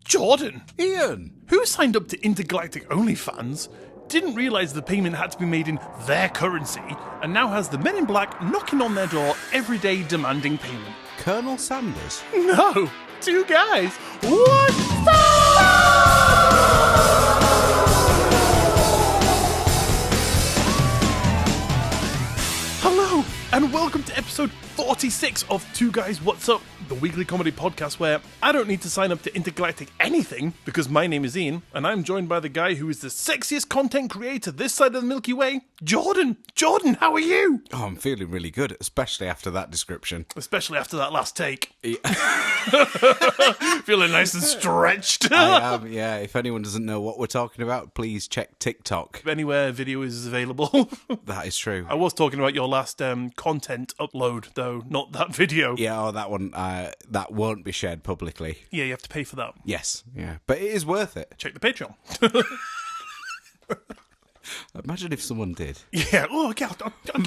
Jordan, Iain! who signed up to Intergalactic OnlyFans, didn't realise the payment had to be made in their currency, and now has the Men in Black knocking on their door every day demanding payment. Colonel Sanders? No, two guys, one Hello, and welcome to episode 46 of Two Guys What's Up, the weekly comedy podcast where I don't need to sign up to Intergalactic anything because my name is Iain, and I'm joined by the guy who is the sexiest content creator this side of the Milky Way, Jordan. Jordan, how are you? Oh, I'm feeling really good, especially after that description. Especially after that last take. Yeah. Feeling nice and stretched. I am, yeah. If anyone doesn't know what we're talking about, please check TikTok. Anywhere video is available. That is true. I was talking about your last content upload, though, not that video. Yeah, that one, that won't be shared publicly. Yeah, you have to pay for that. Yes, yeah. But it is worth it. Check the Patreon. Imagine if someone did. Yeah, oh, I'll get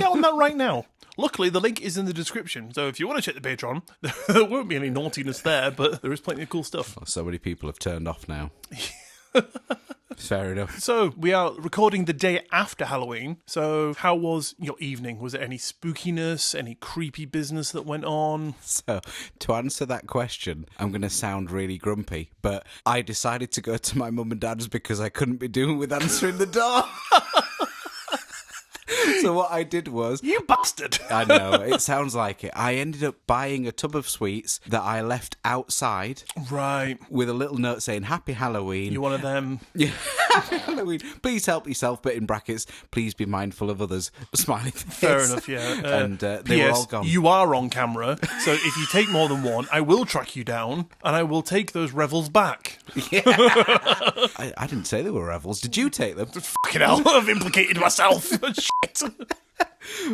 on that right now. Luckily, the link is in the description, so if you want to check the Patreon, there won't be any naughtiness there, but there is plenty of cool stuff. Oh, so many people have turned off now. Fair enough. So, we are recording the day after Halloween, so how was your evening? Was there any spookiness, any creepy business that went on? So, to answer that question, I'm going to sound really grumpy, but I decided to go to my mum and dad's because I couldn't be doing with answering the door. So what I did was... You bastard! I know, it sounds like it. I ended up buying a tub of sweets that I left outside. Right. With a little note saying, Happy Halloween. You one of them? Yeah, Happy Halloween. Please help yourself, but in brackets, please be mindful of others. Smiley face. Fair enough, yeah. And they were all gone. You are on camera, so if you take more than one, I will track you down, and I will take those revels back. Yeah. I didn't say they were revels. Did you take them? Fucking hell, I've implicated myself. Shit.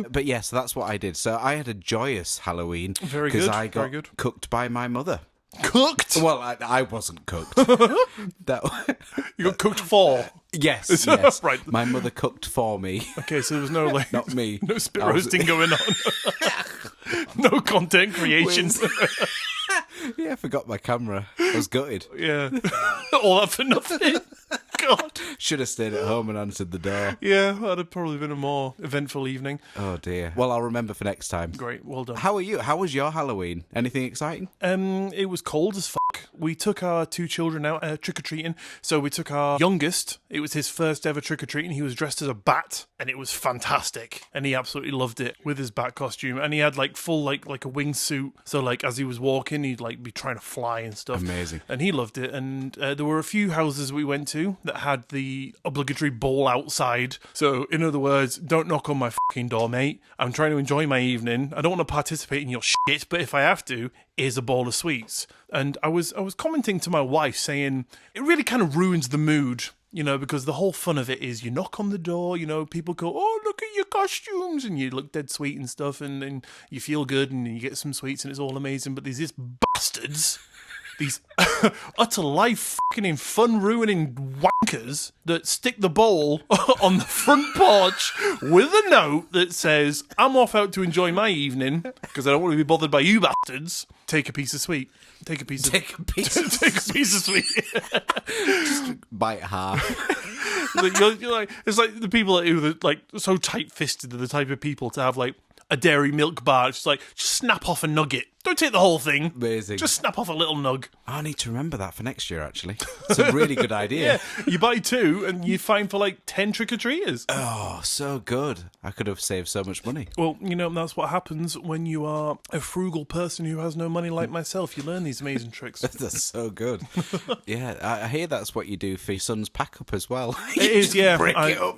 But yes, that's what I did. So I had a joyous Halloween. Very good. Because I got Very good. cooked by my mother. Cooked? Well, I wasn't cooked. You got cooked for? Yes. Right. My mother cooked for me. Okay, so there was no, like... Not me. No spit roasting going on. No content creation. Yeah, I forgot my camera. I was gutted. Yeah. All that for nothing. God. Should have stayed at home and answered the door. Yeah, that'd have probably been a more eventful evening. Oh, dear. Well, I'll remember for next time. Great, well done. How are you? How was your Halloween? Anything exciting? It was cold as fuck. We took our two children out trick-or-treating. So we took our youngest. It was his first ever trick-or-treating. He was dressed as a bat, and it was fantastic. And he absolutely loved it with his bat costume. And he had like full like a wingsuit. So like as he was walking, he'd like be trying to fly and stuff. Amazing. And he loved it. And there were a few houses we went to that had the obligatory bowl outside. So in other words, don't knock on my fucking door, mate. I'm trying to enjoy my evening. I don't want to participate in your shit, but if I have to, here's a bowl of sweets. And I was commenting to my wife saying it really kind of ruins the mood, you know, because the whole fun of it is you knock on the door, you know, people go, oh, look at your costumes, and you look dead sweet and stuff, and you feel good, and you get some sweets, and it's all amazing. But there's these bastards, these utter life fucking fun-ruining wankers that stick the bowl on the front porch with a note that says, I'm off out to enjoy my evening because I don't want to be bothered by you bastards. Take a piece of sweet. Take a piece of sweet. Just bite half. You're like, it's like the people who are like so tight-fisted are the type of people to have like a dairy milk bar. It's like, just snap off a nugget. Don't take the whole thing. Amazing. Just snap off a little nug. I need to remember that for next year, actually. It's a really good idea. Yeah, you buy two and you find for like 10 trick-or-treaters. Oh, so good. I could have saved so much money. Well, you know, that's what happens when you are a frugal person who has no money like myself. You learn these amazing tricks. That's so good. Yeah, I hear that's what you do for your son's pack-up as well. It is, yeah. Break it up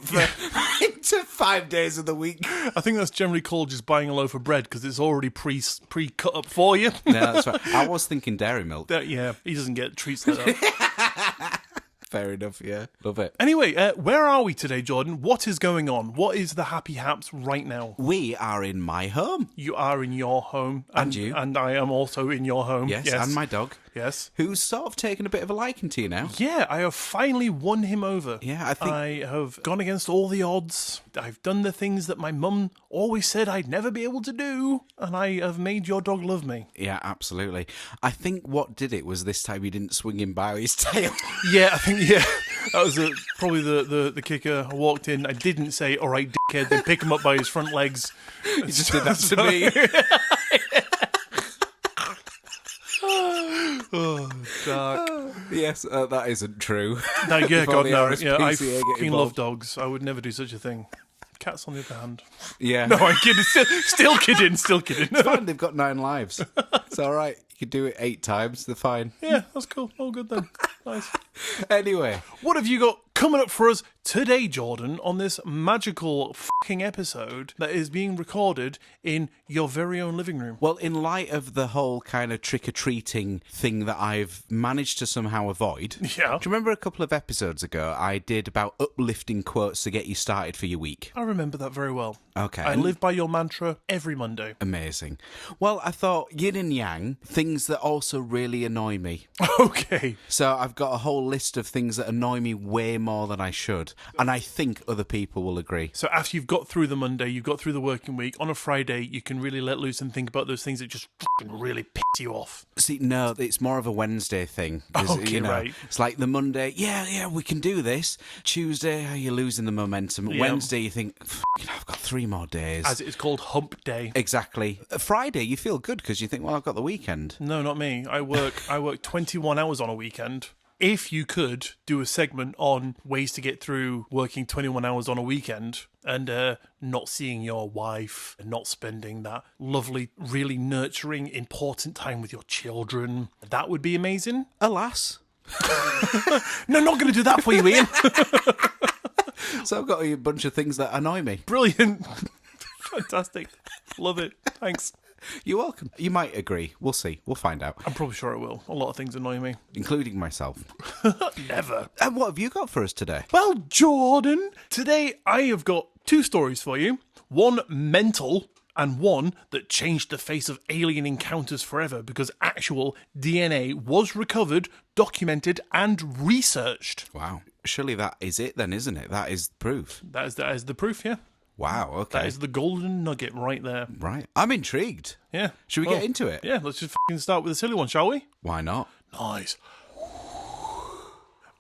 into 5 days of the week. I think that's generally called just buying a loaf of bread because it's already pre-cut up for you. No, that's right. I was thinking dairy milk. Yeah, he doesn't get treats like that. Fair enough, yeah. Love it. Anyway, where are we today, Jordan? What is going on? What is the happy haps right now? We are in my home. You are in your home. And you. And I am also in your home. Yes, and my dog. Yes. who's sort of taken a bit of a liking to you now. Yeah, I have finally won him over. Yeah, I think... I have gone against all the odds. I've done the things that my mum always said I'd never be able to do, and I have made your dog love me. Yeah, absolutely. I think what did it was this time he didn't swing him by his tail. Yeah, I think, that was probably the kicker. I walked in, I didn't say, all right, dickhead, then pick him up by his front legs. He just did that to me. Oh, dark. Yes, that isn't true. No, yeah, Before God, the no. RSPCA Yeah, I get fucking involved. love dogs. I would never do such a thing. Cats, on the other hand. Yeah. No, I'm kidding. Still kidding. Still kidding. It's fine, they've got 9 lives. It's all right. You could do it 8 times. They're fine. Yeah, that's cool. All good then. Nice. Anyway. What have you got coming up for us today, Jordan, on this magical fucking episode that is being recorded in your very own living room? Well, in light of the whole kind of trick-or-treating thing that I've managed to somehow avoid... Yeah. Do you remember a couple of episodes ago I did about uplifting quotes to get you started for your week? I remember that very well. Okay. I live by your mantra every Monday. Amazing. Well, I thought yin and yang, things that also really annoy me. Okay. So I've got a whole list of things that annoy me way more than I should. And I think other people will agree. So after you've got through the Monday, you've got through the working week, on a Friday, you can really let loose and think about those things that just fucking really piss you off. See, no, it's more of a Wednesday thing. 'Cause, Okay, right. It's like the Monday, yeah, we can do this. Tuesday, you're losing the momentum. Yeah. Wednesday, you think, I've got 3 more days. As it is called hump day. Exactly. Friday, you feel good because you think, well, I've got the weekend. No, not me. I work 21 hours on a weekend. If you could do a segment on ways to get through working 21 hours on a weekend and not seeing your wife and not spending that lovely, really nurturing, important time with your children, that would be amazing. Alas. No, not going to do that for you, Ian. So I've got a bunch of things that annoy me. Brilliant. Fantastic. Love it. Thanks. You're welcome. You might agree. We'll see. We'll find out. I'm probably sure I will. A lot of things annoy me. Including myself. Never. And what have you got for us today? Well, Jordan, today I have got 2 stories for you. One mental and one that changed the face of alien encounters forever because actual DNA was recovered, documented, and researched. Wow. Surely that is it then, isn't it? That is proof. That is the proof, yeah. Wow, okay. That is the golden nugget right there. Right. I'm intrigued. Yeah. Should we get into it? Yeah, let's just fucking start with a silly one, shall we? Why not? Nice.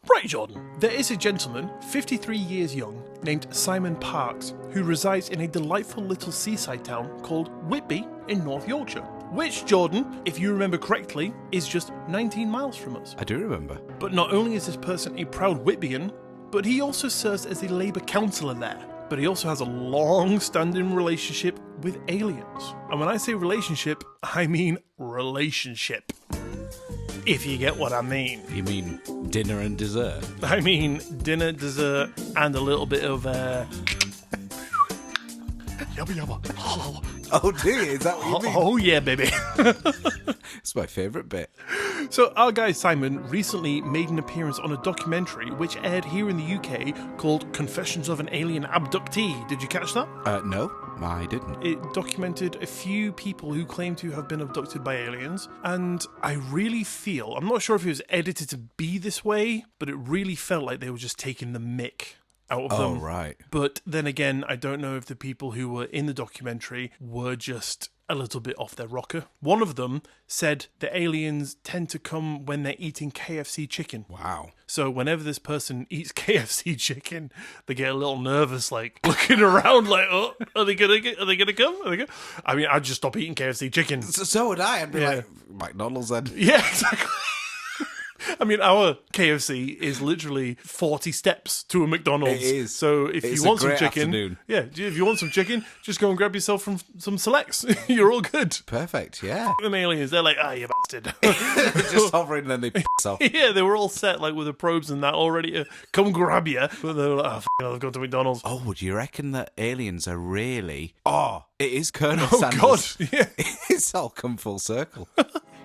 Right, Jordan. There is a gentleman, 53 years young, named Simon Parks, who resides in a delightful little seaside town called Whitby in North Yorkshire. Which, Jordan, if you remember correctly, is just 19 miles from us. I do remember. But not only is this person a proud Whitbyan, but he also serves as a Labour councillor there. But he also has a long-standing relationship with aliens. And when I say relationship, I mean relationship. If you get what I mean. You mean dinner and dessert? I mean dinner, dessert, and a little bit of yabba yabba. Oh, do you? Is that what you mean? Oh yeah, baby. It's my favourite bit. So our guy Simon recently made an appearance on a documentary which aired here in the UK called Confessions of an Alien Abductee. Did you catch that? No, I didn't. It documented a few people who claim to have been abducted by aliens, and I really feel, I'm not sure if it was edited to be this way, but it really felt like they were just taking the mick out of them. Oh, right. But then again, I don't know if the people who were in the documentary were just a little bit off their rocker. One of them said the aliens tend to come when they're eating KFC chicken. Wow. So whenever this person eats KFC chicken, they get a little nervous, like looking around, like, "Oh, are they gonna come? Are they gonna?" I mean, I'd just stop eating KFC chicken. So would I. I'd be Yeah. like, McDonald's then. Yeah, exactly. I mean, our KFC is literally 40 steps to a McDonald's. It is. So if It's you a want some great chicken, afternoon. yeah, if you want some chicken, just go and grab yourself from some selects. You're all good. Perfect, yeah. And aliens, they're like, you bastard. Just hovering and then they piss off. Yeah, they were all set like with the probes and that already to come grab you. But they were like, I've gone to McDonald's. Oh, would you reckon that aliens are really... Oh, it is Colonel Oh, Sanders. God. Yeah. It's all come full circle.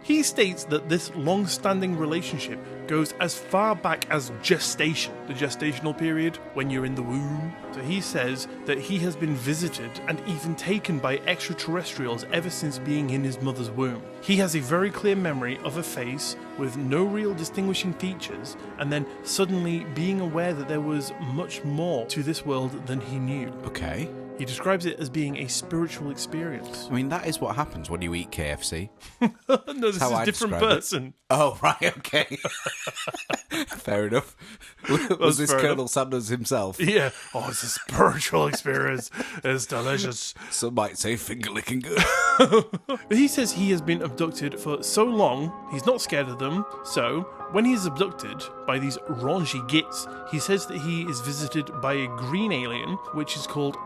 He states that this long-standing relationship goes as far back as gestation, the gestational period, when you're in the womb. So he says that he has been visited and even taken by extraterrestrials ever since being in his mother's womb. He has a very clear memory of a face with no real distinguishing features, and then suddenly being aware that there was much more to this world than he knew. Okay. He describes it as being a spiritual experience. I mean, that is what happens when you eat KFC. No, this is a different person. Oh, right, okay. Fair enough. Was this Colonel Sanders himself? Yeah. Oh, it's a spiritual experience. It's delicious. Some might say finger-licking good. But he says he has been abducted for so long, he's not scared of them. So, when he is abducted by these raunchy gits, he says that he is visited by a green alien, which is called...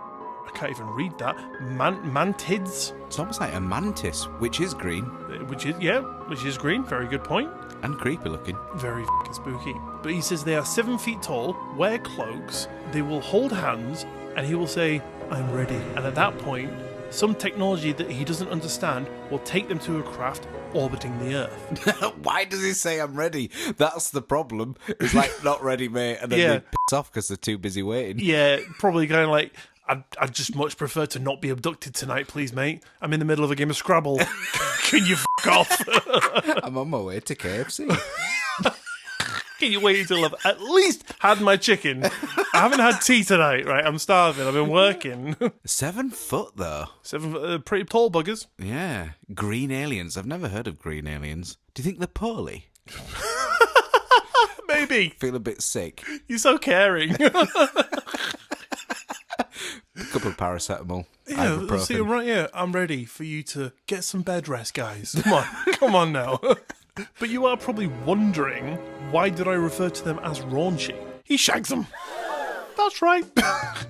I can't even read that. Mantids. It's almost like a mantis, which is green. Which is green. Very good point. And creepy looking. Very f***ing spooky. But he says they are 7 feet tall, wear cloaks, they will hold hands, and he will say, "I'm ready." And at that point, some technology that he doesn't understand will take them to a craft orbiting the Earth. Why does he say I'm ready? That's the problem. It's like, not ready, mate. And then they piss off because they're too busy waiting. Yeah, probably going like... I'd just much prefer to not be abducted tonight, please, mate. I'm in the middle of a game of Scrabble. Can you f*** off? I'm on my way to KFC. Can you wait until I've at least had my chicken? I haven't had tea tonight, right? I'm starving. I've been working. 7 foot, though. 7 foot, pretty tall buggers. Yeah. Green aliens. I've never heard of green aliens. Do you think they're poorly? Maybe. Feel a bit sick. You're so caring. A couple of paracetamol. Yeah, ibuprofen. see, right here. I'm ready for you to get some bed rest, guys. Come on now. But you are probably wondering, why did I refer to them as raunchy? He shags them. That's right.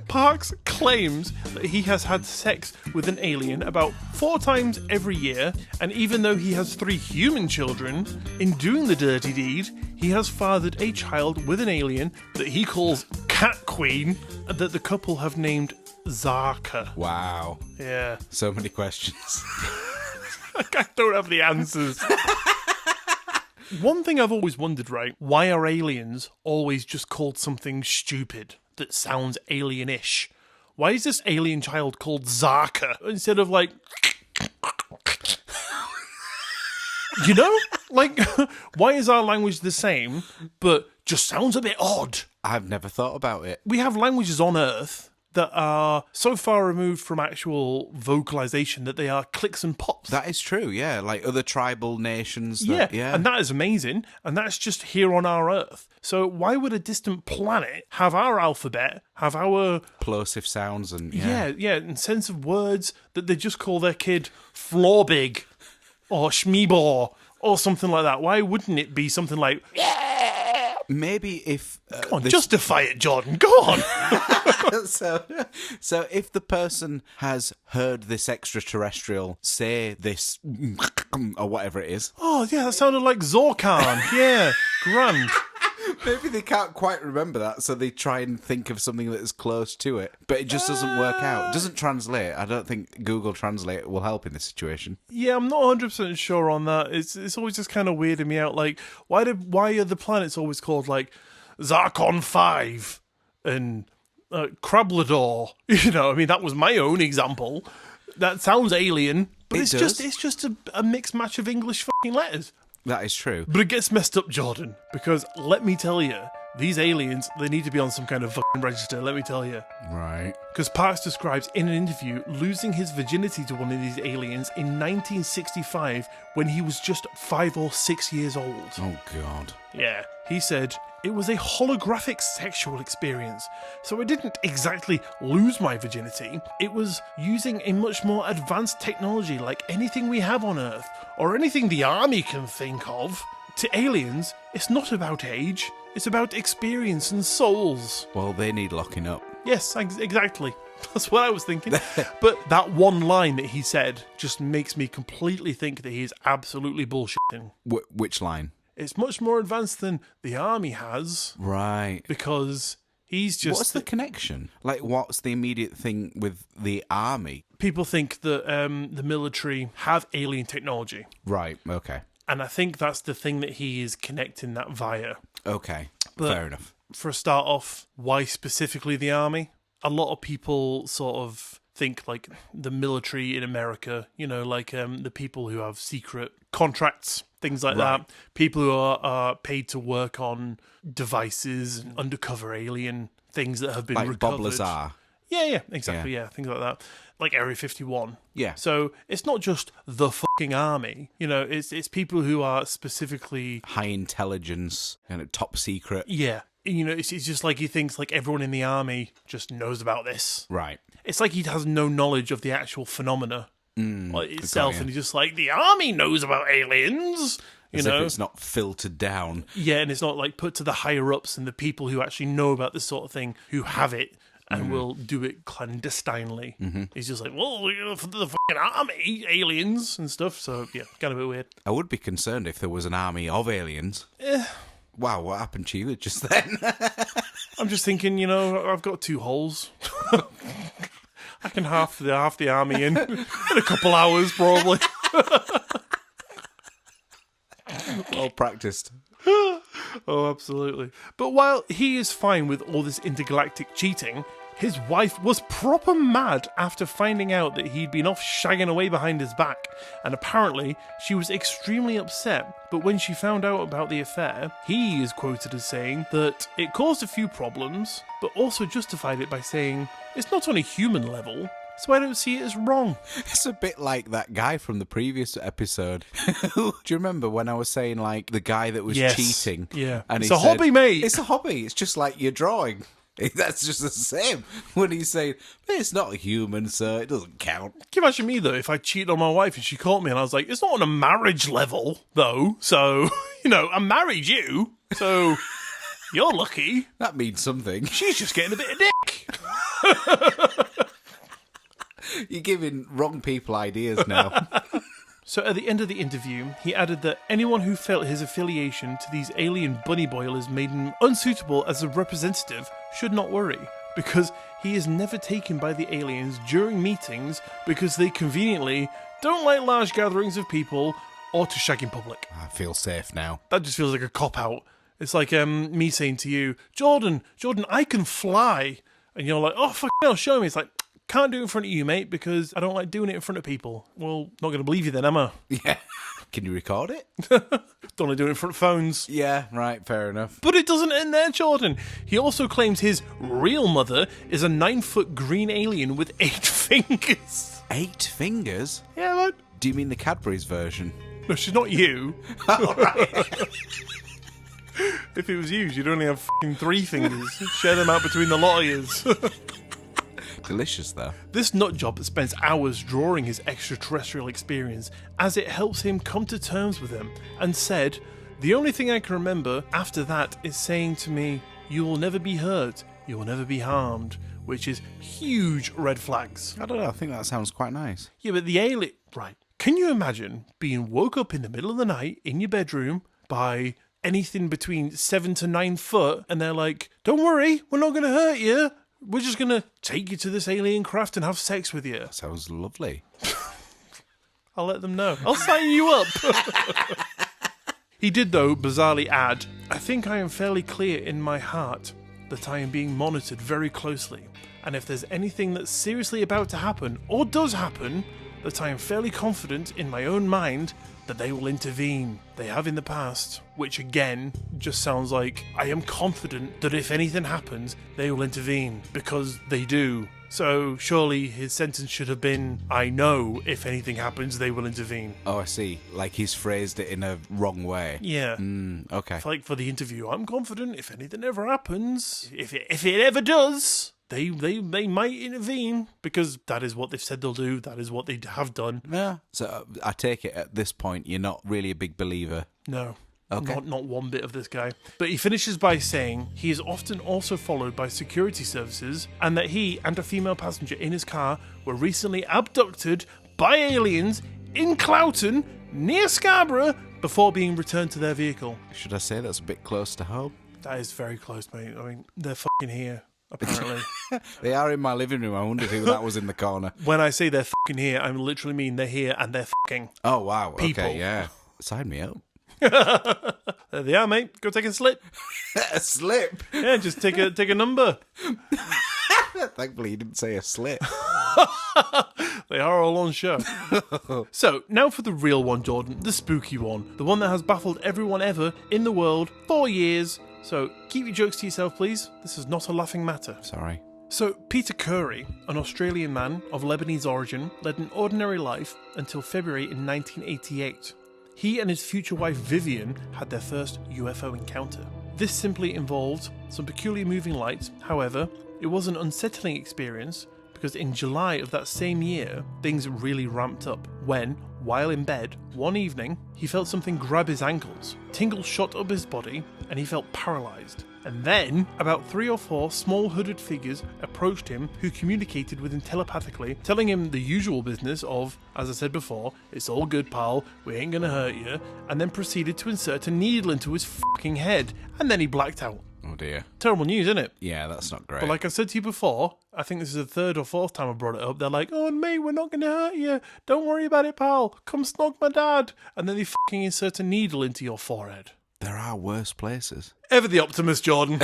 Parks claims that he has had sex with an alien about 4 times every year, and even though he has 3 human children, in doing the dirty deed, he has fathered a child with an alien that he calls Cat Queen, that the couple have named Zarka. Wow. Yeah. So many questions. I don't have the answers. One thing I've always wondered, right? Why are aliens always just called something stupid that sounds alien-ish? Why is this alien child called Zarka instead of like... You know? Like, why is our language the same, but just sounds a bit odd? I've never thought about it. We have languages on Earth that are so far removed from actual vocalization that they are clicks and pops. That is true, yeah. Like other tribal nations. Yeah, and that is amazing. And that's just here on our Earth. So why would a distant planet have our alphabet, have our... plosive sounds and... Yeah, and sense of words that they just call their kid Florbig or Schmeebor or something like that? Why wouldn't it be something like... Maybe if... Come on, justify it, Jordan. Go on. So if the person has heard this extraterrestrial say this or whatever it is... Oh, yeah, that sounded like Zorkan. Yeah, grand. Maybe they can't quite remember that, so they try and think of something that is close to it. But it just doesn't work out. It doesn't translate. I don't think Google Translate will help in this situation. Yeah, I'm not 100% sure on that. It's always just kind of weirding me out. Like, why are the planets always called, like, Zarkon 5 and Crablador? You know, I mean, that was my own example. That sounds alien, but it's just a mixed match of English fucking letters. That is true. But it gets messed up, Jordan, because let me tell you, these aliens, they need to be on some kind of fucking register, let me tell you. Right. Because Parks describes in an interview losing his virginity to one of these aliens in 1965 when he was just 5 or 6 years old. Oh, God. Yeah. He said, it was a holographic sexual experience, so I didn't exactly lose my virginity. It was using a much more advanced technology like anything we have on Earth, or anything the army can think of. To aliens, it's not about age, it's about experience and souls. Well, they need locking up. Yes, exactly. That's what I was thinking. But that one line that he said just makes me completely think that he is absolutely bullshitting. Which line? It's much more advanced than the army has. Right. Because he's just... What's the connection? Like, what's the immediate thing with the army? People think that the military have alien technology. Right, okay. And I think that's the thing that he is connecting that via. Okay, But fair enough. For a start off, why specifically the army? A lot of people sort of think like the military in America, like the people who have secret contracts, things like that. People who are paid to work on devices and undercover alien things that have been Like recovered. Bob Lazar. Yeah, exactly, yeah, things like that. Like Area 51. Yeah. So it's not just the fucking army, it's people who are specifically... High intelligence, top secret. Yeah. It's just like he thinks like everyone in the army just knows about this. Right. It's like he has no knowledge of the actual phenomena itself, you. and he's just like, the army knows about aliens, As if it's not filtered down. Yeah, and it's not like put to the higher-ups and the people who actually know about this sort of thing, who have it and will do it clandestinely. He's just like, well, for the fucking army, aliens and stuff, so yeah, kind of a bit weird. I would be concerned if there was an army of aliens. Wow, what happened to you just then? I'm just thinking, I've got 2 holes. I can half the army in a couple hours, probably. Well practiced. Oh, absolutely. But while he is fine with all this intergalactic cheating, his wife was proper mad after finding out that he'd been off shagging away behind his back, and apparently she was extremely upset. But when she found out about the affair, he is quoted as saying that it caused a few problems, but also justified it by saying, it's not on a human level, so I don't see it as wrong. It's a bit like that guy from the previous episode. Do you remember when I was saying, like, the guy that was cheating? Yeah. And It's he a said, hobby, mate. It's a hobby. It's just like your drawing. That's just the same. When he's saying, it's not a human, so it doesn't count. Can you imagine me, though, if I cheated on my wife and she caught me and I was like, it's not on a marriage level, though, so, I married you, so you're lucky. That means something. She's just getting a bit of dick. You're giving wrong people ideas now. So at the end of the interview, he added that anyone who felt his affiliation to these alien bunny boilers made him unsuitable as a representative should not worry, because he is never taken by the aliens during meetings because they conveniently don't like large gatherings of people or to shag in public. I feel safe now. That just feels like a cop-out. It's like me saying to you, Jordan, I can fly. And you're like, oh, fuck hell, show me. It's like, can't do it in front of you, mate, because I don't like doing it in front of people. Well, not going to believe you then, am I? Yeah. Can you record it? Don't like doing it in front of phones. Yeah, right, fair enough. But it doesn't end there, Jordan. He also claims his real mother is a 9-foot green alien with 8 fingers. 8 fingers? Yeah, man. Do you mean the Cadbury's version? No, she's not you. All right. If it was you, you'd only have fucking 3 fingers. Share them out between the lot of yous. Delicious, though. This nutjob spends hours drawing his extraterrestrial experience as it helps him come to terms with them, and said, the only thing I can remember after that is saying to me, you will never be hurt, you will never be harmed, which is huge red flags. I don't know, I think that sounds quite nice. Yeah, but the alien... Right. Can you imagine being woke up in the middle of the night in your bedroom by anything between 7 to 9 foot, and they're like, don't worry, we're not going to hurt you. We're just going to take you to this alien craft and have sex with you. Sounds lovely. I'll let them know. I'll sign you up. He did, though, bizarrely add, I think I am fairly clear in my heart that I am being monitored very closely, and if there's anything that's seriously about to happen, or does happen, that I am fairly confident in my own mind that they will intervene. They have in the past, which again just sounds like I am confident that if anything happens, they will intervene, because they do. So surely his sentence should have been, I know if anything happens, they will intervene. Oh, I see. Like he's phrased it in a wrong way. Yeah. Okay. Like for the interview, I'm confident if anything ever happens, if it ever does, they might intervene, because that is what they've said they'll do. That is what they have done. Yeah. So I take it at this point you're not really a big believer. No. Okay. Not one bit of this guy. But he finishes by saying he is often also followed by security services, and that he and a female passenger in his car were recently abducted by aliens in Cloughton, near Scarborough, before being returned to their vehicle. Should I say that's a bit close to home? That is very close, mate. I mean, they're fucking here, apparently. They are in my living room. I wondered who that was in the corner. When I say they're fucking here, I literally mean they're here and they're fucking. Oh, wow. People. Okay, yeah. Sign me up. There they are, mate. Go take a slip. A slip? Yeah, just take a number. Thankfully, you didn't say a slip. They are all on show. So, now for the real one, Jordan. The spooky one. The one that has baffled everyone ever in the world for years. So, keep your jokes to yourself, please. This is not a laughing matter. Sorry. So, Peter Curry, an Australian man of Lebanese origin, led an ordinary life until February in 1988. He and his future wife Vivian had their first UFO encounter. This simply involved some peculiar moving lights. However, it was an unsettling experience because in July of that same year, things really ramped up when, while in bed, one evening, he felt something grab his ankles. Tingles shot up his body and he felt paralysed. And then, about 3 or 4 small hooded figures approached him who communicated with him telepathically, telling him the usual business of, as I said before, it's all good pal, we ain't gonna hurt you, and then proceeded to insert a needle into his fucking head, and then he blacked out. Oh dear. Terrible news, isn't it? Yeah, that's not great. But like I said to you before, I think this is the 3rd or 4th time I brought it up, they're like, oh mate, we're not gonna hurt you, don't worry about it pal, come snog my dad, and then they fucking insert a needle into your forehead. There are worse places. Ever the optimist, Jordan.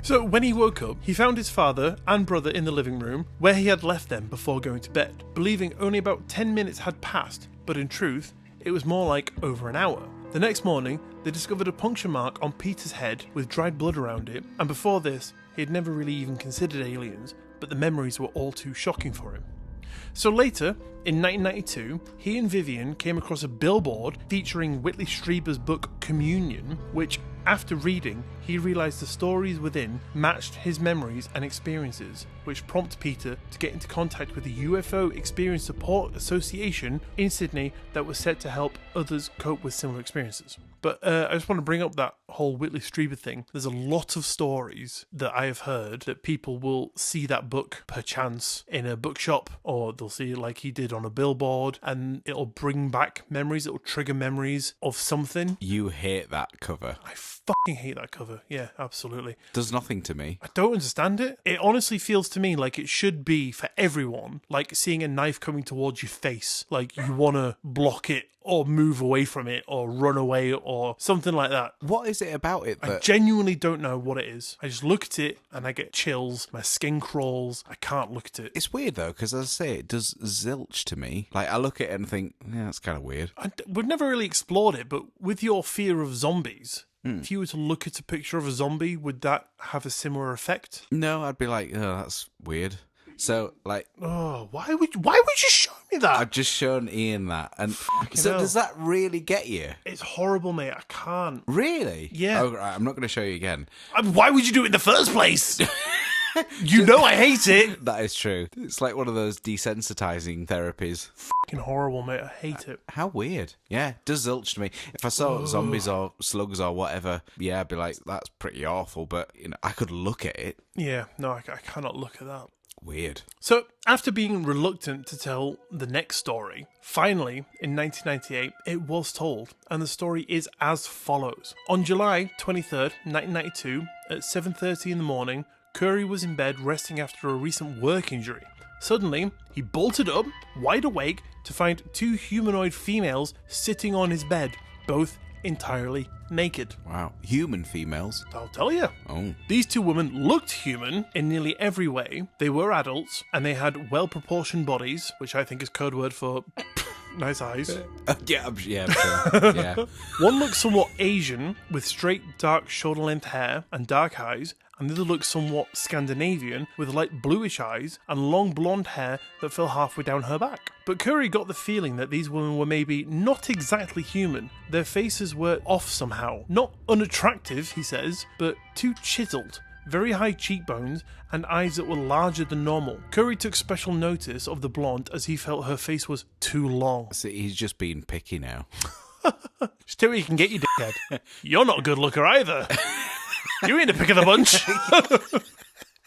So when he woke up, he found his father and brother in the living room, where he had left them before going to bed, believing only about 10 minutes had passed, but in truth, it was more like over an hour. The next morning, they discovered a puncture mark on Peter's head with dried blood around it, and before this, he had never really even considered aliens, but the memories were all too shocking for him. So later, in 1992, he and Vivian came across a billboard featuring Whitley Strieber's book Communion, which, after reading, he realised the stories within matched his memories and experiences, which prompted Peter to get into contact with the UFO Experience Support Association in Sydney that was set to help others cope with similar experiences. But I just want to bring up that whole Whitley Strieber thing. There's a lot of stories that I have heard that people will see that book perchance in a bookshop, or they'll see it like he did on a billboard, and it'll bring back memories, it'll trigger memories of something. You hate that cover. I fucking hate that cover. Yeah, absolutely. Does nothing to me. I don't understand it. It honestly feels to me like it should be for everyone, like seeing a knife coming towards your face, like you want to block it or move away from it or run away or something like that. What is it about it that... I genuinely don't know what it is. I just look at it and I get chills, my skin crawls, I can't look at it. It's weird though, because as I say, it does zilch to me. Like, I look at it and think, yeah, that's kind of weird. We've never really explored it, but with your fear of zombies, if you were to look at a picture of a zombie, would that have a similar effect? No, I'd be like, oh, that's weird. So, like... Oh, why would you show me that? I've just shown Iain that. And Fucking so hell. does that really get you? It's horrible, mate. I can't. Really? Yeah. Oh, right, I'm not going to show you again. Why would you do it in the first place? You know I hate it. That is true. It's like one of those desensitizing therapies. Fucking horrible, mate. I hate it. How weird. Yeah, it does zilch to me. If I saw zombies or slugs or whatever, yeah, I'd be like, that's pretty awful. But, you know, I could look at it. Yeah, no, I cannot look at that. Weird. So, after being reluctant to tell the next story, finally, in 1998, it was told, and the story is as follows. On July 23rd, 1992, at 7:30 in the morning, Curry was in bed resting after a recent work injury. Suddenly, he bolted up, wide awake, to find 2 humanoid females sitting on his bed, both entirely naked. Wow. Human females? I'll tell you. Oh. These 2 women looked human in nearly every way. They were adults, and they had well-proportioned bodies, which I think is code word for nice eyes. Yeah, I'm sure. Yeah. One looked somewhat Asian, with straight, dark, shoulder-length hair and dark eyes, and the other looked somewhat Scandinavian, with light bluish eyes and long blonde hair that fell halfway down her back. But Curry got the feeling that these women were maybe not exactly human. Their faces were off somehow. Not unattractive, he says, but too chiseled. Very high cheekbones and eyes that were larger than normal. Curry took special notice of the blonde as he felt her face was too long. So he's just being picky now. Just do what you can get, you dickhead. You're not a good looker either. You ain't the pick of the bunch.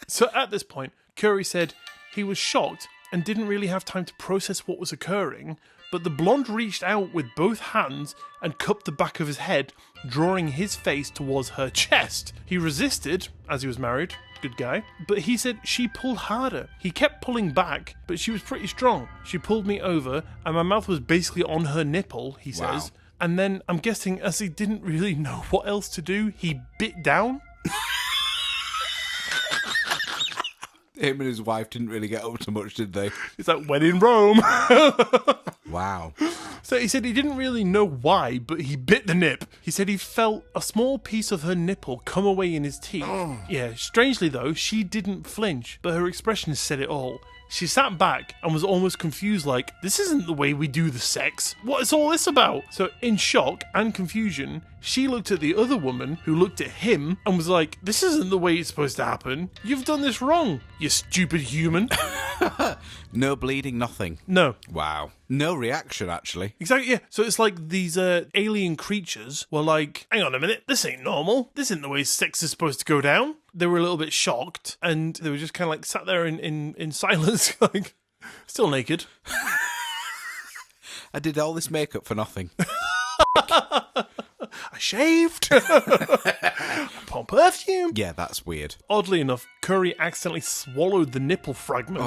So at this point, Curry said he was shocked and didn't really have time to process what was occurring, but the blonde reached out with both hands and cupped the back of his head, drawing his face towards her chest. He resisted, as he was married, Good guy. But he said she pulled harder. He kept pulling back, but she was pretty strong. She pulled me over, and my mouth was basically on her nipple, he says. Wow. And then, I'm guessing, as he didn't really know what else to do, he bit down. Him and his wife didn't really get up to much, did they? It's like when in Rome. Wow. So he said he didn't really know why, but he bit the nip. He said he felt a small piece of her nipple come away in his teeth. Yeah, strangely though, she didn't flinch, but her expression said it all. She sat back and was almost confused, like, this isn't the way we do the sex. What is all this about? So in shock and confusion, she looked at the other woman, who looked at him and was like, this isn't the way it's supposed to happen. You've done this wrong, you stupid human. No bleeding, nothing. No. Wow. No reaction, actually. Exactly, yeah. So it's like these alien creatures were like, hang on a minute, this ain't normal. This isn't the way sex is supposed to go down. They were a little bit shocked, and they were just kind of like sat there in silence, like, still naked. I did all this makeup for nothing. I shaved. I put on perfume. Yeah, that's weird. Oddly enough, Curry accidentally swallowed the nipple fragment,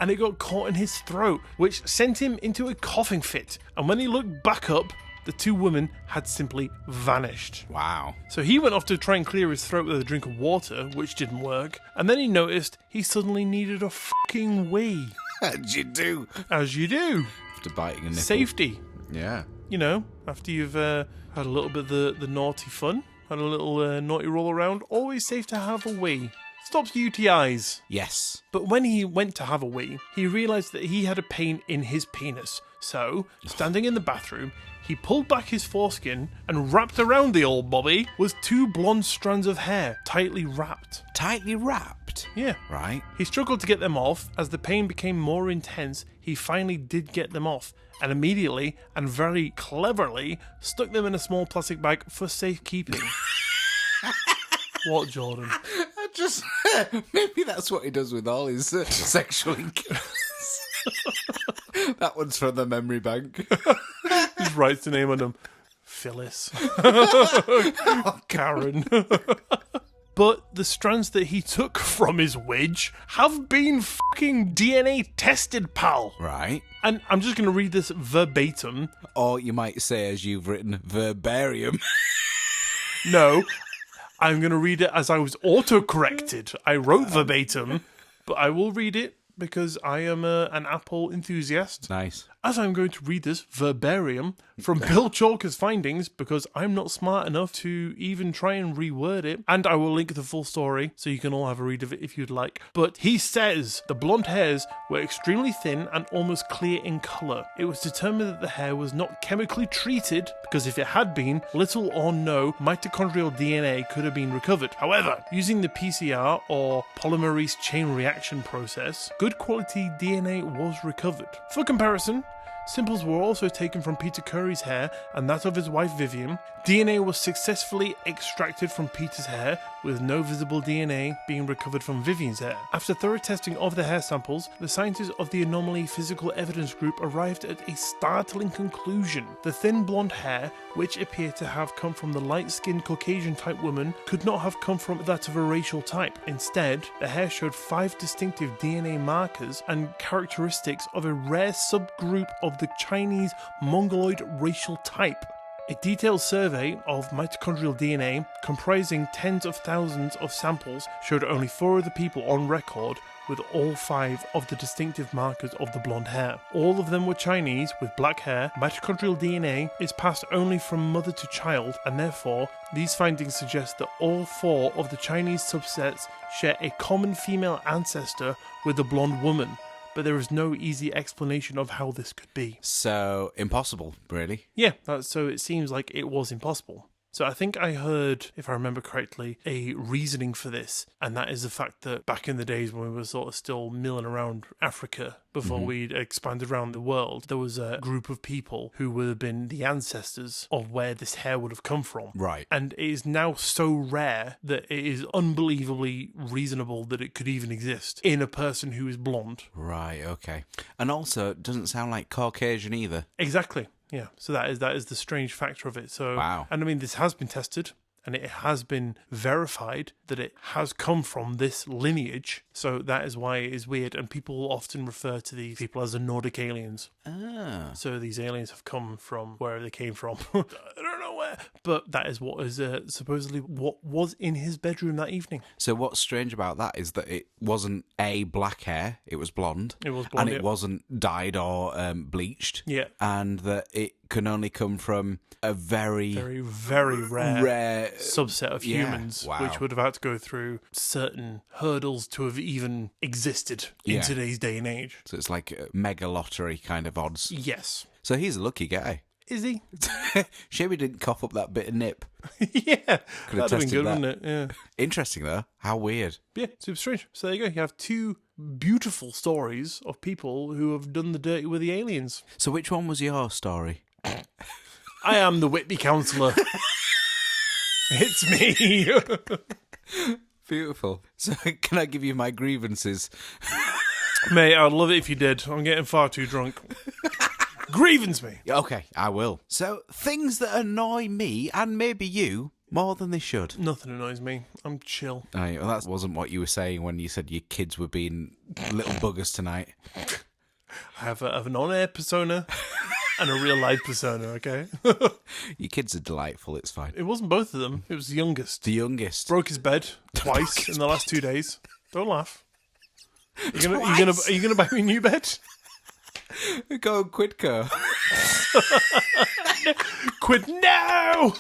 and it got caught in his throat, which sent him into a coughing fit. And when he looked back up, the two women had simply vanished. Wow. So he went off to try and clear his throat with a drink of water, which didn't work. And then he noticed he suddenly needed a fucking wee. As you do. As you do. After biting a nipple. Safety. Yeah. You know, after you've had a little bit of the naughty fun, had a little naughty roll around, always safe to have a wee. Stops UTIs. Yes. But when he went to have a wee, he realised that he had a pain in his penis. So, standing in the bathroom, he pulled back his foreskin and wrapped around the old bobby was two blonde strands of hair, tightly wrapped. Tightly wrapped? Yeah. Right. He struggled to get them off. As the pain became more intense, he finally did get them off, and immediately, and very cleverly, stuck them in a small plastic bag for safekeeping. What, Jordan? I just... maybe that's what he does with all his sexual encounters. That one's from the memory bank. Just writes the name on them. Phyllis. Karen. But the strands that he took from his wedge have been fucking DNA tested, pal. Right. And I'm just going to read this verbatim. Or you might say, as you've written, verbarium. No, I'm going to read it as I was auto-corrected. I wrote verbatim, but I will read it because I am an Apple enthusiast. Nice. As I'm going to read this verbarium from Bill Chalker's findings, because I'm not smart enough to even try and reword it, and I will link the full story so you can all have a read of it if you'd like. But he says the blonde hairs were extremely thin and almost clear in colour. It was determined that the hair was not chemically treated, because if it had been, little or no mitochondrial DNA could have been recovered. However, using the PCR or polymerase chain reaction process, good quality DNA was recovered. For comparison, samples were also taken from Peter Curry's hair and that of his wife Vivian. DNA was successfully extracted from Peter's hair, with no visible DNA being recovered from Vivian's hair. After thorough testing of the hair samples, the scientists of the Anomaly Physical Evidence Group arrived at a startling conclusion. The thin blonde hair, which appeared to have come from the light-skinned Caucasian-type woman, could not have come from that of a racial type. Instead, the hair showed 5 distinctive DNA markers and characteristics of a rare subgroup of the Chinese Mongoloid racial type. A detailed survey of mitochondrial DNA, comprising tens of thousands of samples, showed only 4 other people on record with all 5 of the distinctive markers of the blonde hair. All of them were Chinese with black hair. Mitochondrial DNA is passed only from mother to child, and therefore these findings suggest that all 4 of the Chinese subsets share a common female ancestor with the blonde woman. But there is no easy explanation of how this could be. So, impossible, really? Yeah, so it seems like it was impossible. So I think I heard, if I remember correctly, a reasoning for this, and that is the fact that back in the days when we were sort of still milling around Africa, before we'd expanded around the world, there was a group of people who would have been the ancestors of where this hair would have come from. Right. And it is now so rare that it is unbelievably reasonable that it could even exist in a person who is blonde. Right, okay. And also, it doesn't sound like Caucasian either. Exactly. Yeah, so that is the strange factor of it. So, wow. And I mean, this has been tested, and it has been verified that it has come from this lineage. So that is why it is weird, and people often refer to these people as the Nordic aliens. Ah. So these aliens have come from wherever they came from. I don't know where, but that is what is supposedly what was in his bedroom that evening. So what's strange about that is that it wasn't black hair, it was blonde. It was blonde, and it wasn't dyed or bleached. Yeah. And that it can only come from a very, very, very rare subset of humans, wow. which would have had to go through certain hurdles to have even existed in today's day and age. So it's like a mega lottery kind of odds. Yes. So he's a lucky guy. Is he? Shame he didn't cough up that bit of nip. Yeah. Could have That'd have been tested good, that. wouldn't it? Yeah. Interesting, though. How weird. Yeah, super strange. So there you go. You have two beautiful stories of people who have done the dirty with the aliens. So which one was your story? I am the Whitby counsellor. It's me. Beautiful. So can I give you my grievances? Mate, I'd love it if you did. I'm getting far too drunk. Grievance me. Okay, I will. So things that annoy me, and maybe you, more than they should. Nothing annoys me. I'm chill. Aye, well, that wasn't what you were saying when you said your kids were being little buggers tonight. I have an on-air persona and a real-life persona, okay? Your kids are delightful, it's fine. It wasn't both of them. It was the youngest. The youngest. Broke his bed twice in the last 2 days. Don't laugh. Are you gonna buy me a new bed? Go on Quidco. Quit now!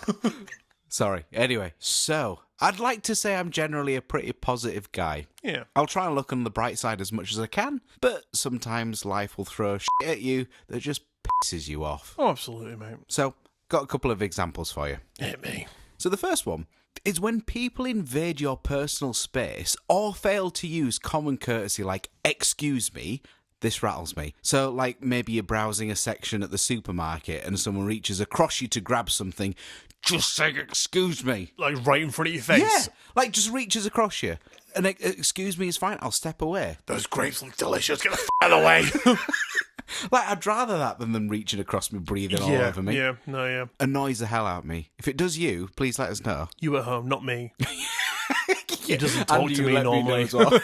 Sorry. Anyway, so I'd like to say I'm generally a pretty positive guy. Yeah. I'll try and look on the bright side as much as I can, but sometimes life will throw shit at you that just pisses you off. Oh, absolutely, mate. So, got a couple of examples for you. Hit me. So the first one is when people invade your personal space or fail to use common courtesy like, excuse me. This rattles me. So, like, maybe you're browsing a section at the supermarket and someone reaches across you to grab something. Just say, excuse me. Like right in front of your face? Yeah, like just reaches across you. And excuse me is fine, I'll step away. Those grapes look delicious. Get the out of the way. Like, I'd rather that than them reaching across me, breathing all over me. Yeah. Annoys the hell out of me. If it does you, please let us know. You at home, not me. He doesn't talk And to you me let know normally. as well.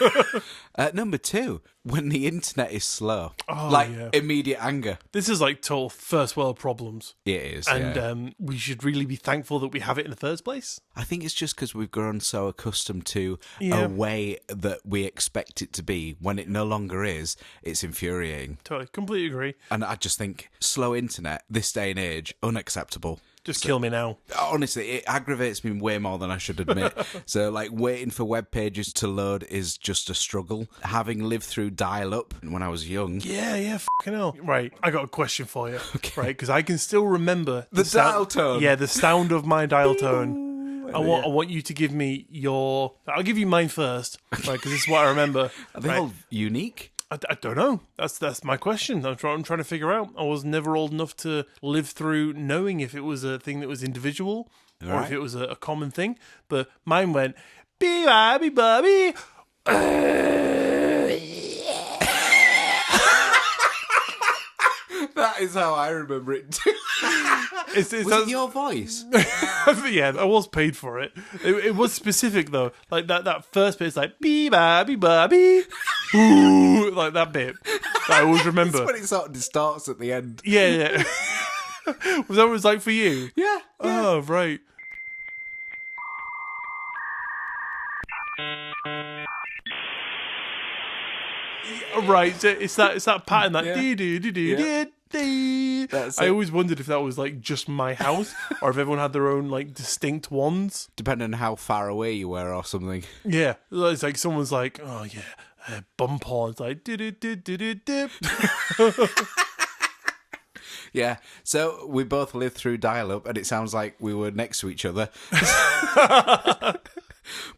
Number 2, when the internet is slow. Oh, like, yeah. immediate anger. This is like total first world problems. It is, And yeah. we should really be thankful that we have it in the first place. I think it's just because we've grown so accustomed to Yeah. a way that we expect it to be. When it no longer is, it's infuriating. Totally. Completely agree. And I just think slow internet, this day and age, unacceptable. Just kill me now. Honestly, it aggravates me way more than I should admit. So, like, waiting for web pages to load is just a struggle. Having lived through dial-up when I was young. Yeah, fucking hell. Right, I got a question for you. Okay. Right, because I can still remember The dial tone. Yeah, the sound of my dial tone. I want you to give me your. I'll give you mine first, right? Because this is what I remember. Are they right? all unique? I don't know. That's my question. I'm trying to figure out. I was never old enough to live through knowing if it was a thing that was individual or Right. if it was a common thing. But mine went bee bobby bobby. That is how I remember it too. Was it your voice? Yeah, I was paid for it. It was specific though. Like that first bit is like bee bobby bobby. Ooh, like that bit. I always remember. It's when it sort of distorts at the end. Yeah. Was that what it was like for you? Yeah. Oh, right. Right, so it's that pattern that Yeah. dee dee dee dee Yeah. dee dee. That's I it. always wondered if that was like just my house or if everyone had their own like distinct ones. Depending on how far away you were or something. Yeah, it's like someone's like, oh yeah, bum porn. It's like did it did it dip. Yeah. So we both lived through dial-up, and it sounds like we were next to each other.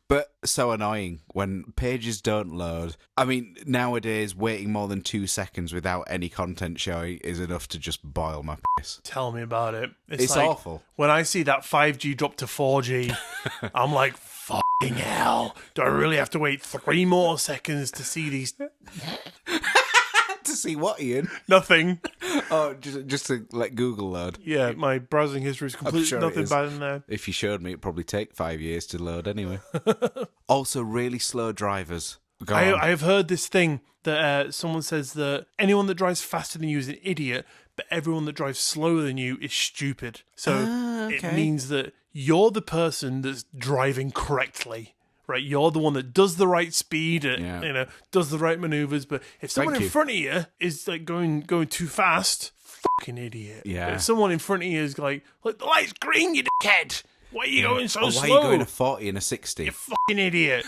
But so annoying when pages don't load. I mean, nowadays, waiting more than 2 seconds without any content showing is enough to just boil my piss. Tell me about it. It's like, awful. When I see that 5G drop to 4G, I'm like, fucking hell. Do I really have to wait 3 more seconds to see these? To See what, Ian? Nothing. Oh, just to let Google load. Yeah, my browsing history is completely sure it nothing is. bad in there. If you showed me, it'd probably take 5 years to load anyway. Also, really slow drivers. Go on. I have heard this thing that someone says that anyone that drives faster than you is an idiot, but everyone that drives slower than you is stupid. So okay. it means that you're the person that's driving correctly. Right, you're the one that does the right speed, does the right maneuvers. But if someone in front of you is like going too fast, fucking idiot. Yeah. But if someone in front of you is like the light's green, you dickhead. Why are you going so slow? Why are you going a 40 and a 60? You fucking idiot.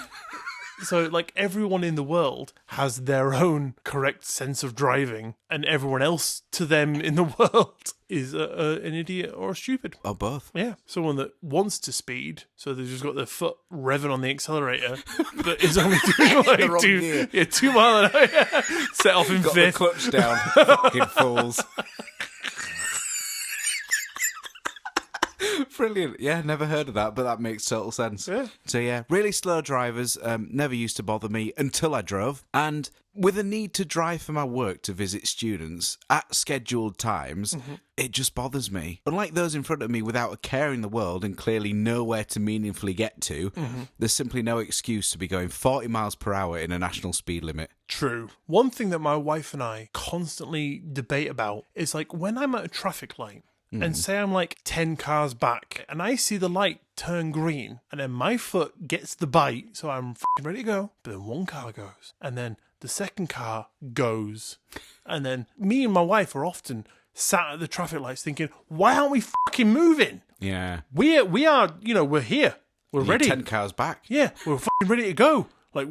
So, like, everyone in the world has their own correct sense of driving, and everyone else to them in the world is an idiot or stupid. Or both. Yeah. Someone that wants to speed, so they've just got their foot revving on the accelerator, but is only doing like 2 mile an hour. Set off in Got fifth. the clutch down. Fucking fools. Brilliant. Yeah, never heard of that, but that makes total sense. Yeah. So yeah, really slow drivers never used to bother me until I drove. And with a need to drive for my work to visit students at scheduled times, it just bothers me. Unlike those in front of me without a care in the world and clearly nowhere to meaningfully get to, there's simply no excuse to be going 40 miles per hour in a national speed limit. True. One thing that my wife and I constantly debate about is like when I'm at a traffic light, and say I'm like 10 cars back and I see the light turn green and then my foot gets the bite, so I'm fucking ready to go. But then one car goes and then the second car goes. And then me and my wife are often sat at the traffic lights thinking, why aren't we fucking moving? Yeah. We are, we're here. We're ready. 10 cars back. Yeah, we're fucking ready to go. Like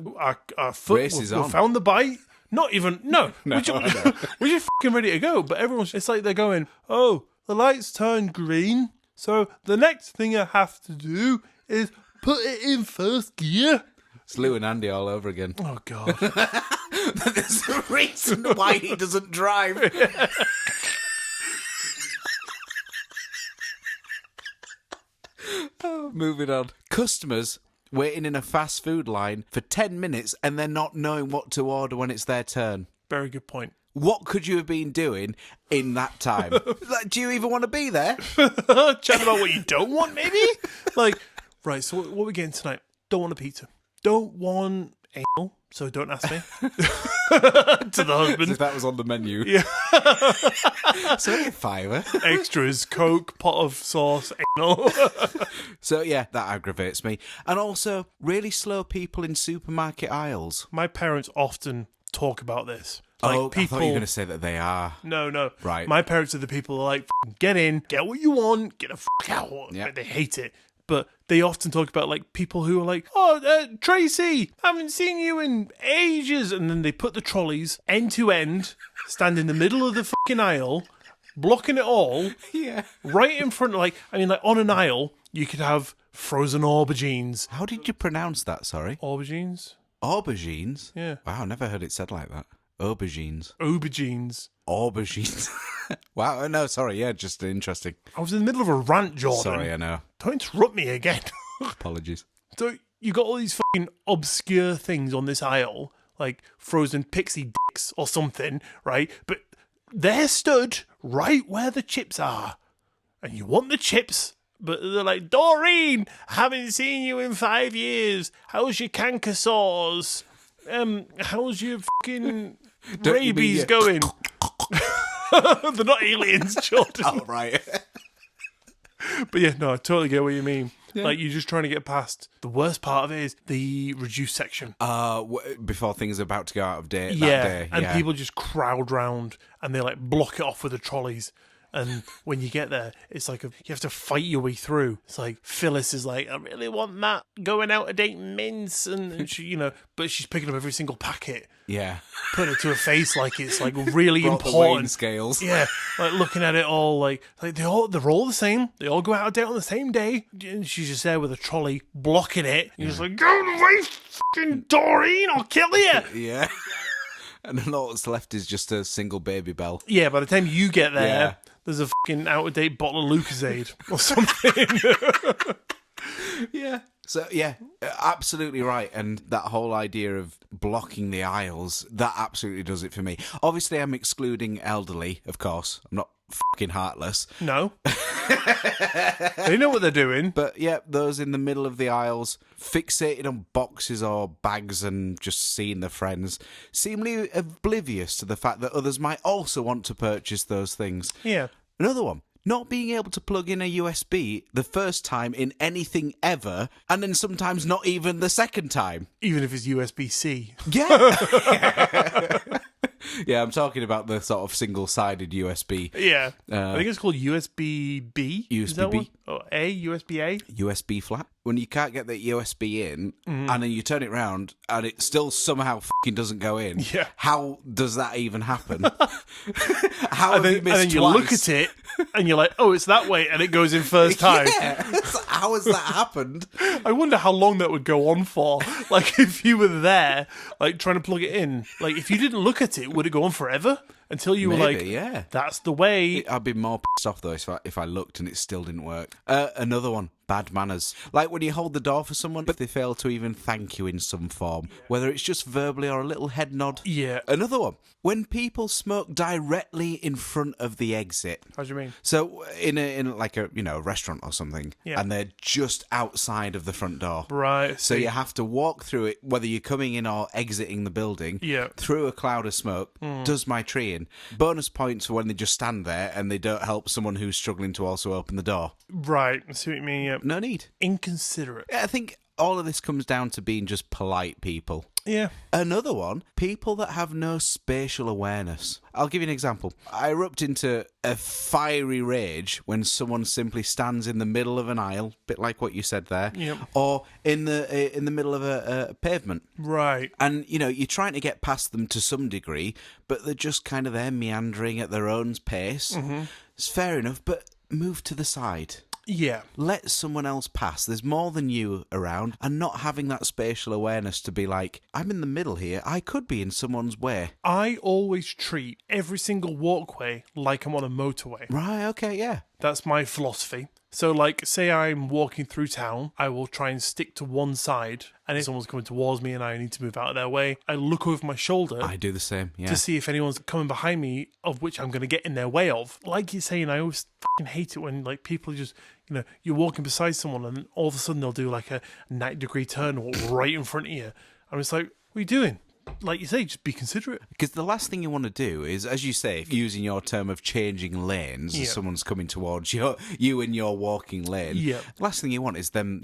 our foot, Race is on. we found the bite. Not even, we're just fucking ready to go. But it's like they're going, oh, the lights turned green, so the next thing I have to do is put it in first gear. It's Lou and Andy all over again. Oh, God. There's a reason why he doesn't drive. Moving on. Customers waiting in a fast food line for 10 minutes and then not knowing what to order when it's their turn. Very good point. What could you have been doing in that time? Like, do you even want to be there? Chat about what you don't want, maybe? Like, right, so what are we getting tonight? Don't want a pizza. Don't want anal, so don't ask me. To the husband. If that was on the menu. Yeah. So a fiver. Extras, Coke, pot of sauce, anal. So yeah, that aggravates me. And also, really slow people in supermarket aisles. My parents often talk about this. Like I people, thought you were going to say that they are. No. Right. My parents are the people that are like, get in, get what you want, get the fuck out. Yep. They hate it. But they often talk about like people who are like, Tracy, haven't seen you in ages. And then they put the trolleys end to end, stand in the middle of the fucking aisle, blocking it all. Yeah. Right in front of like on an aisle, you could have frozen aubergines. How did you pronounce that, sorry? Aubergines? Aubergines? Yeah. Wow, never heard it said like that. Aubergines. Aubergines. Aubergines. Wow, no, sorry, yeah, just interesting. I was in the middle of a rant, Jordan. Sorry, I know. Don't interrupt me again. Apologies. So you got all these fucking obscure things on this aisle, like frozen pixie dicks or something, right? But they're stood right where the chips are. And you want the chips, but they're like, Doreen, haven't seen you in 5 years. How's your canker sores? How's your fucking rabies going? They're not aliens, Jordan. Oh, right. But yeah, no, I totally get what you mean. Yeah. Like, you're just trying to get past. The worst part of it is the reduced section. Before things are about to go out of date Yeah, that day. and people just crowd round and they like block it off with the trolleys. And when you get there, it's like you have to fight your way through. It's like Phyllis is like, I really want that going out to date mince, and she, but she's picking up every single packet, Yeah. putting it to her face like it's like really Brought the important. weighing scales. Yeah, like looking at it all like they're all the same. They all go out of date on the same day. And she's just there with a trolley blocking it. You're just like, go away, fucking Doreen, I'll kill you. Yeah. And then all that's left is just a single baby bell. Yeah, by the time you get there, Yeah. there's a fucking out of date bottle of Lucozade or something. Yeah. So, yeah, absolutely right. And that whole idea of blocking the aisles, that absolutely does it for me. Obviously, I'm excluding elderly, of course. I'm not fucking heartless. No. They know what they're doing. But, yeah, those in the middle of the aisles, fixated on boxes or bags and just seeing their friends, seemingly oblivious to the fact that others might also want to purchase those things. Yeah. Another one. Not being able to plug in a USB the first time in anything ever, and then sometimes not even the second time. Even if it's USB-C. Yeah. Yeah, I'm talking about the sort of single-sided USB. Yeah. I think it's called USB-B. USB-B. Or USB-A. USB flat. When you can't get the USB in, and then you turn it round, and it still somehow fucking doesn't go in. Yeah. How does that even happen? How have you missed And then you twice? look at it, and you're like, oh, it's that way, and it goes in first time. Yeah. How has that happened? I wonder how long that would go on for. Like, if you were there, like, trying to plug it in. Like, if you didn't look at it, would it go on forever? Until you were like, yeah. That's the way. I'd be more pissed off, though, if I looked and it still didn't work. Another one, bad manners. Like when you hold the door for someone, but they fail to even thank you in some form, whether it's just verbally or a little head nod. Yeah. Another one, when people smoke directly in front of the exit. How do you mean? So in like a restaurant or something, and they're just outside of the front door. Right. So you have to walk through it, whether you're coming in or exiting the building, through a cloud of smoke, does my tree in. Bonus points for when they just stand there and they don't help someone who's struggling to also open the door. Right. I see what you mean. Yeah. No need. Inconsiderate. I think all of this comes down to being just polite people. Yeah. Another one, people that have no spatial awareness. I'll give you an example. I erupt into a fiery rage when someone simply stands in the middle of an aisle, bit like what you said there, or in the middle of a pavement. Right. And, you're trying to get past them to some degree, but they're just kind of there meandering at their own pace. Mm-hmm. It's fair enough, but move to the side. Yeah. Let someone else pass. There's more than you around, and not having that spatial awareness to be like, I'm in the middle here. I could be in someone's way. I always treat every single walkway like I'm on a motorway. Right, okay, yeah. That's my philosophy. So, like, say I'm walking through town, I will try and stick to one side, and if someone's coming towards me and I need to move out of their way, I look over my shoulder. I do the same, yeah. To see if anyone's coming behind me, of which I'm going to get in their way of. Like you're saying, I always fucking hate it when, like, people just, you're walking beside someone and all of a sudden they'll do, like, a 90-degree turn right in front of you. I'm just like, what are you doing? Like you say, just be considerate. Because the last thing you want to do is, as you say, using your term of changing lanes, as someone's coming towards you in your walking lane, the last thing you want is them,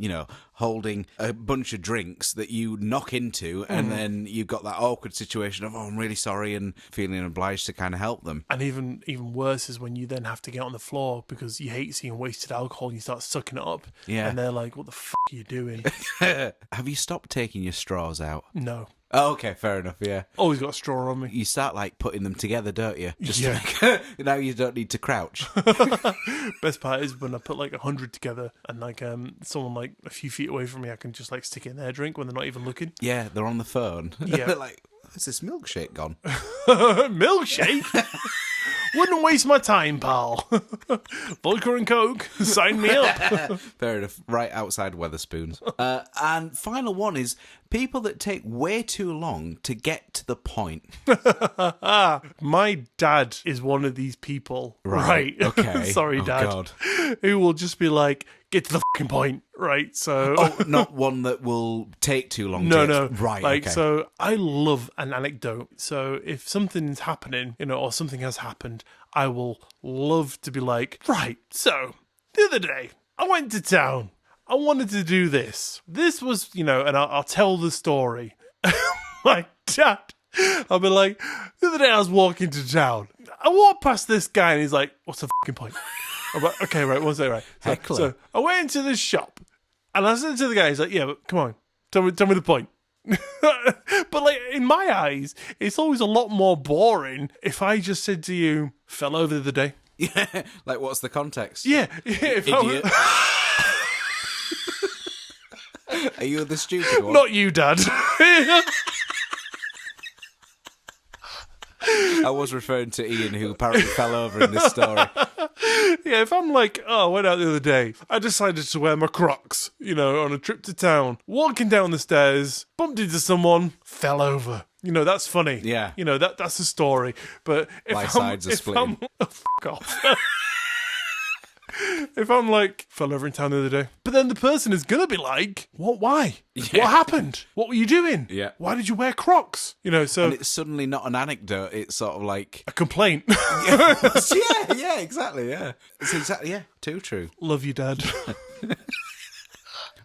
holding a bunch of drinks that you knock into, and then you've got that awkward situation of, I'm really sorry, and feeling obliged to kind of help them. And even worse is when you then have to get on the floor because you hate seeing wasted alcohol and you start sucking it up. Yeah. And they're like, what the fuck are you doing? Have you stopped taking your straws out? No. Oh, okay, fair enough, yeah. Always got a straw on me. You start, putting them together, don't you? Just Yeah. now you don't need to crouch. Best part is when I put, 100 together and, someone, a few feet away from me, I can just, stick it in their drink when they're not even looking. Yeah, they're on the phone. Yeah. They're like, where's this milkshake gone? Milkshake? Wouldn't waste my time, pal. Vodka and Coke, sign me up. Fair enough. Right outside Weatherspoons. And final one is people that take way too long to get to the point. My dad is one of these people. Right. Okay. Sorry, Dad. God. Who will just be like, get to the fucking point. Right. So. Oh, not one that will take too long. No. Right. Okay. So I love an anecdote. So if something's happening, or something has happened, I will love to be like, right. So the other day I went to town. I wanted to do this. This was, and I'll tell the story. My dad, I'll be like, the other day I was walking to town. I walked past this guy and he's like, what's the fucking point? I'm like, okay, right, one second, right. So I went into this shop and I said to the guy, he's like, yeah, but come on, tell me the point. But in my eyes, it's always a lot more boring if I just said to you, fell over the other day. Yeah, what's the context? Yeah. If Idiot. Are you the stupid one? Not you, Dad. I was referring to Iain, who apparently fell over in this story. Yeah, if I'm like, oh, I went out the other day, I decided to wear my Crocs, on a trip to town, walking down the stairs, bumped into someone, fell over. That's funny. Yeah. That's a story. But if My I'm, sides are if splitting. I'm, oh, fuck off. If I'm like, fell over in town the other day, but then the person is going to be like, what, why? Yeah. What happened? What were you doing? Yeah. Why did you wear Crocs? So And it's suddenly not an anecdote. It's sort of like... a complaint. yeah, exactly, yeah. It's exactly, yeah, too true. Love you, Dad.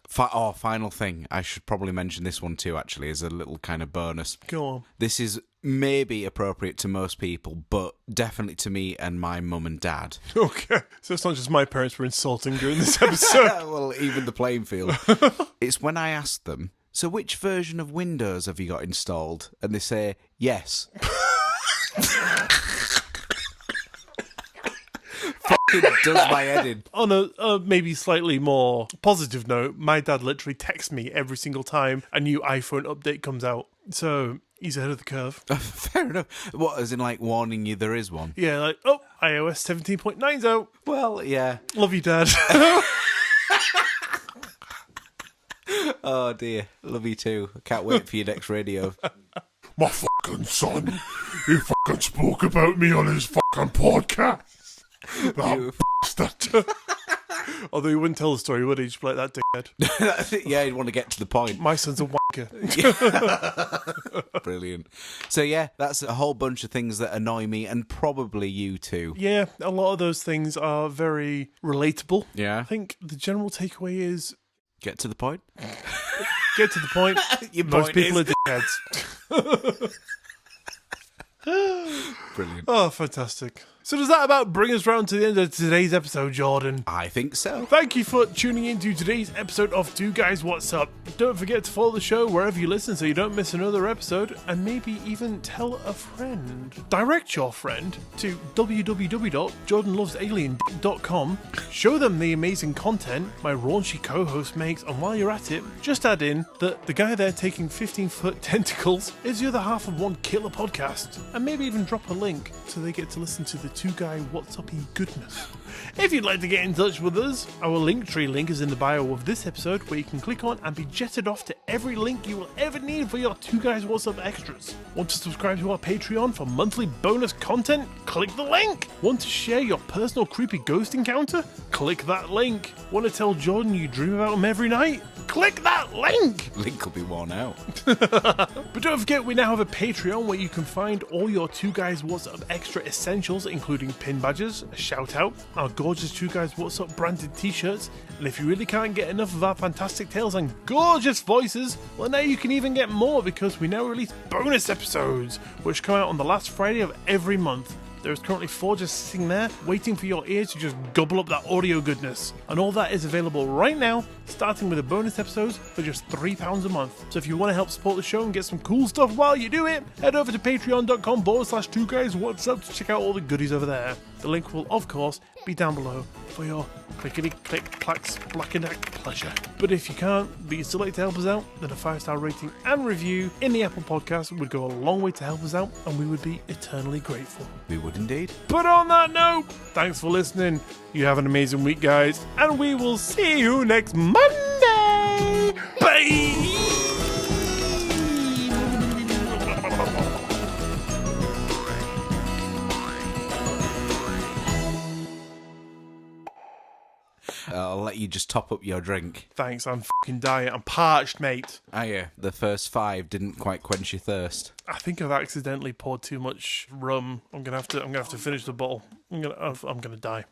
Final thing. I should probably mention this one too, actually, as a little kind of bonus. Go on. This is maybe appropriate to most people, but definitely to me and my mum and dad. Okay. So it's not just my parents were insulting during this episode. Well, even the playing field. It's when I ask them, so which version of Windows have you got installed? And they say, yes. Fucking does my head in. On a maybe slightly more positive note, my dad literally texts me every single time a new iPhone update comes out. So he's ahead of the curve. Fair enough. What, as in like warning you there is one? Yeah, like, oh, iOS 17.9's out. Well, yeah. Love you, Dad. Oh dear. Love you too. I can't wait for your next radio. My fucking son, he fucking spoke about me on his fucking podcast. That bastard. Although he wouldn't tell the story, would he? Just be like, that dickhead. Yeah, you'd want to get to the point. My son's a wanker. Brilliant. So yeah, that's a whole bunch of things that annoy me, and probably you too. Yeah, a lot of those things are very relatable. Yeah. I think the general takeaway is Get to the point. get to the point. Your Most point people is- are dickheads. Brilliant. Oh, fantastic. So does that about bring us round to the end of today's episode, Jordan? I think so. Thank you for tuning in to today's episode of Two Guys What's Up. Don't forget to follow the show wherever you listen so you don't miss another episode, and maybe even tell a friend. Direct your friend to www.jordanlovesalien.com. Show them the amazing content my raunchy co-host makes, and while you're at it, just add in that the guy there taking 15-foot tentacles is the other half of one killer podcast, and maybe even drop a link so they get to listen to the Two Guy What's Up-y goodness. If you'd like to get in touch with us, our Linktree link is in the bio of this episode, where you can click on and be jetted off to every link you will ever need for your Two Guys What's Up extras. Want to subscribe to our Patreon for monthly bonus content? Click the link. Want to share your personal creepy ghost encounter? Click that link. Want to tell Jordan you dream about him every night? Click that link. Link will be worn out. But don't forget, we now have a Patreon where you can find all your Two Guys What's Up extra essentials, including pin badges, a shout out, our gorgeous Two Guys What's Up branded t-shirts, and if you really can't get enough of our fantastic tales and gorgeous voices, well, now you can even get more, because we now release bonus episodes, which come out on the last Friday of every month. There's currently 4 just sitting there, waiting for your ears to just gobble up that audio goodness. And all that is available right now, starting with the bonus episodes for just £3 a month. So if you want to help support the show and get some cool stuff while you do it, head over to patreon.com/2guyswhatsup to check out all the goodies over there. The link will, of course, be down below for your clickety-click-clacks black-and-black pleasure. But if you can't, but you'd still like to help us out, then a 5-star rating and review in the Apple Podcast would go a long way to help us out, and we would be eternally grateful. We would indeed. But on that note, thanks for listening. You have an amazing week, guys, and we will see you next Monday. Bye! I'll let you just top up your drink. Thanks, I'm fucking dying. I'm parched, mate. Ah, yeah. The first 5 didn't quite quench your thirst. I think I've accidentally poured too much rum. I'm gonna have to finish the bottle. I'm gonna die.